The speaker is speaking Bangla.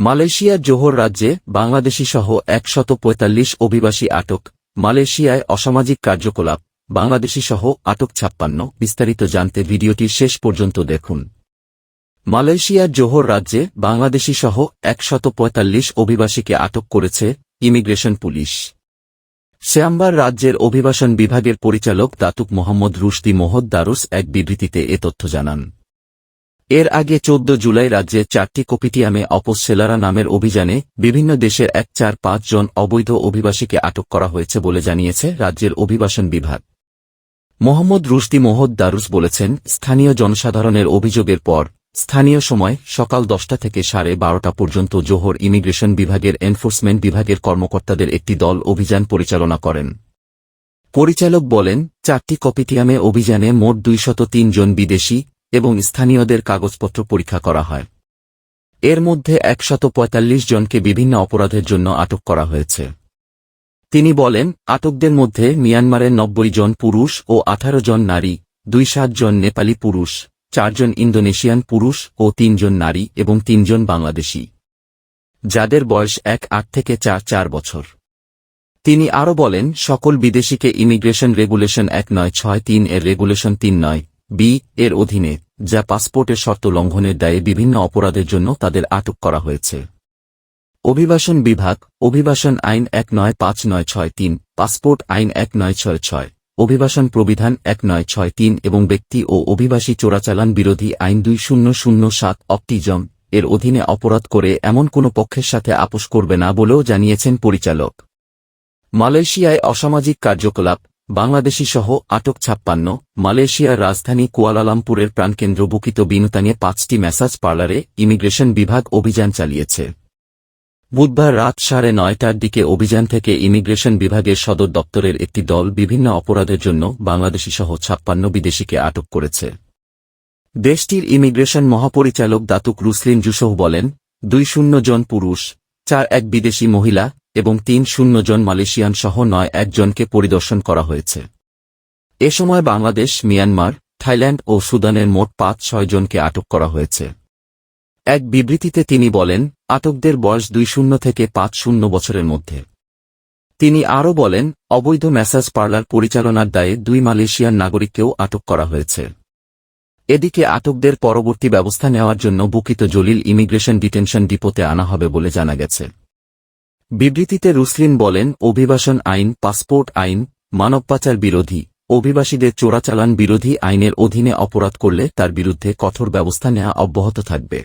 মালয়েশিয়ার জোহর রাজ্যে বাংলাদেশিসহ ১৪৫ অভিবাসী আটক। মালয়েশিয়ায় অসামাজিক কার্যকলাপ, বাংলাদেশিসহ আটক ৫৬। বিস্তারিত জানতে ভিডিওটির শেষ পর্যন্ত দেখুন। মালয়েশিয়ার জোহর রাজ্যে বাংলাদেশিসহ ১৪৫ অভিবাসীকে আটক করেছে ইমিগ্রেশন পুলিশ। শ্যামবার রাজ্যের অভিবাসন বিভাগের পরিচালক দাতুক মোহাম্মদ রুশদি মোহদ দারুস এক বিবৃতিতে এ তথ্য জানান। এর আগে ১৪ জুলাই রাজ্যে ৪টি কপিটিয়ামে অপোসেলারা নামের অভিযানে বিভিন্ন দেশের ১৪৫ জন অবৈধ অভিবাসীকে আটক করা হয়েছে বলে জানিয়েছে রাজ্যের অভিবাসন বিভাগ। মোহাম্মদ রুশদি মোহদ দারুস বলেছেন, স্থানীয় জনসাধারণের অভিযোগের পর স্থানীয় সময় সকাল ১০টা থেকে ১২:৩০ পর্যন্ত জোহর ইমিগ্রেশন বিভাগের এনফোর্সমেন্ট বিভাগের কর্মকর্তাদের একটি দল অভিযান পরিচালনা করেন। পরিচালক বলেন, ৪টি কপিটিয়ামে অভিযানে মোট ২০৩ জন বিদেশি এবং স্থানীয়দের কাগজপত্র পরীক্ষা করা হয়। এর মধ্যে ১৪৫ জনকে বিভিন্ন অপরাধের জন্য আটক করা হয়েছে। তিনি বলেন, আটকদের মধ্যে মিয়ানমারের ৯০ জন পুরুষ ও ১৮ জন নারী, ২৭ জন নেপালি পুরুষ, ৪ জন ইন্দোনেশিয়ান পুরুষ ও ৩ জন নারী এবং ৩ জন বাংলাদেশি, যাদের বয়স ১৮ থেকে ৪ বছর। তিনি আরও বলেন, সকল বিদেশিকে ইমিগ্রেশন রেগুলেশন ১৯৬৩ এর রেগুলেশন ৩৯(b) এর অধীনে, যা পাসপোর্টের শর্ত লঙ্ঘনের দায়ে বিভিন্ন অপরাধের জন্য তাদের আটক করা হয়েছে। অভিবাসন বিভাগ, অভিবাসন আইন ১৯৫৯৬৩, পাসপোর্ট আইন ১৯৬৬, অভিবাসন প্রবিধান ১৯৬৩ এবং ব্যক্তি ও অভিবাসী চোরাচালান বিরোধী আইন ২০০৭ অপটিজম এর অধীনে অপরাধ করে এমন কোনো পক্ষের সাথে আপোস করবে না বলেও জানিয়েছেন পরিচালক। মালয়েশিয়ায় অসামাজিক কার্যকলাপ, বাংলাদেশিসহ আটক ৫৬। মালয়েশিয়ার রাজধানী কুয়ালালামপুরের প্রাণকেন্দ্র বুকিত বিনুতানিয়ে ৫টি ম্যাসাজ পার্লারে ইমিগ্রেশন বিভাগ অভিযান চালিয়েছে। বুধবার রাত ৯:৩০টার দিকে অভিযান থেকে ইমিগ্রেশন বিভাগের সদর দপ্তরের একটি দল বিভিন্ন অপরাধের জন্য বাংলাদেশিসহ ৫৬ বিদেশিকে আটক করেছে। দেশটির ইমিগ্রেশন মহাপরিচালক দাতুক রুসলিন জুসোহ বলেন, ২০ জন পুরুষ, ৪ বিদেশি মহিলা এবং ৩০ জন মালয়েশিয়ান সহ ৯ জনকে পরিদর্শন করা হয়েছে। এ সময় বাংলাদেশ, মিয়ানমার, থাইল্যান্ড ও সুদানের মোট ৫-৬ জনকে আটক করা হয়েছে। এক বিবৃতিতে তিনি বলেন, আটকদের বয়স ২০ থেকে ৫০ বছরের মধ্যে। তিনি আরও বলেন, অবৈধ ম্যাসাজ পার্লার পরিচালনার দায়ে ২ মালয়েশিয়ান নাগরিককেও আটক করা হয়েছে। এদিকে আটকদের পরবর্তী ব্যবস্থা নেওয়ার জন্য বুকিত জলিল ইমিগ্রেশন ডিটেনশন ডিপোতে আনা হবে বলে জানা গেছে। বিবৃতিতে রুসলিন বলেন, অভিবাসন আইন, পাসপোর্ট আইন, মানব পাচার বিরোধী, অভিবাসীদের চোরাচালান বিরোধী আইনের অধীনে অপরাধ করলে তার বিরুদ্ধে কঠোর ব্যবস্থা নেওয়া অব্যাহত থাকবে।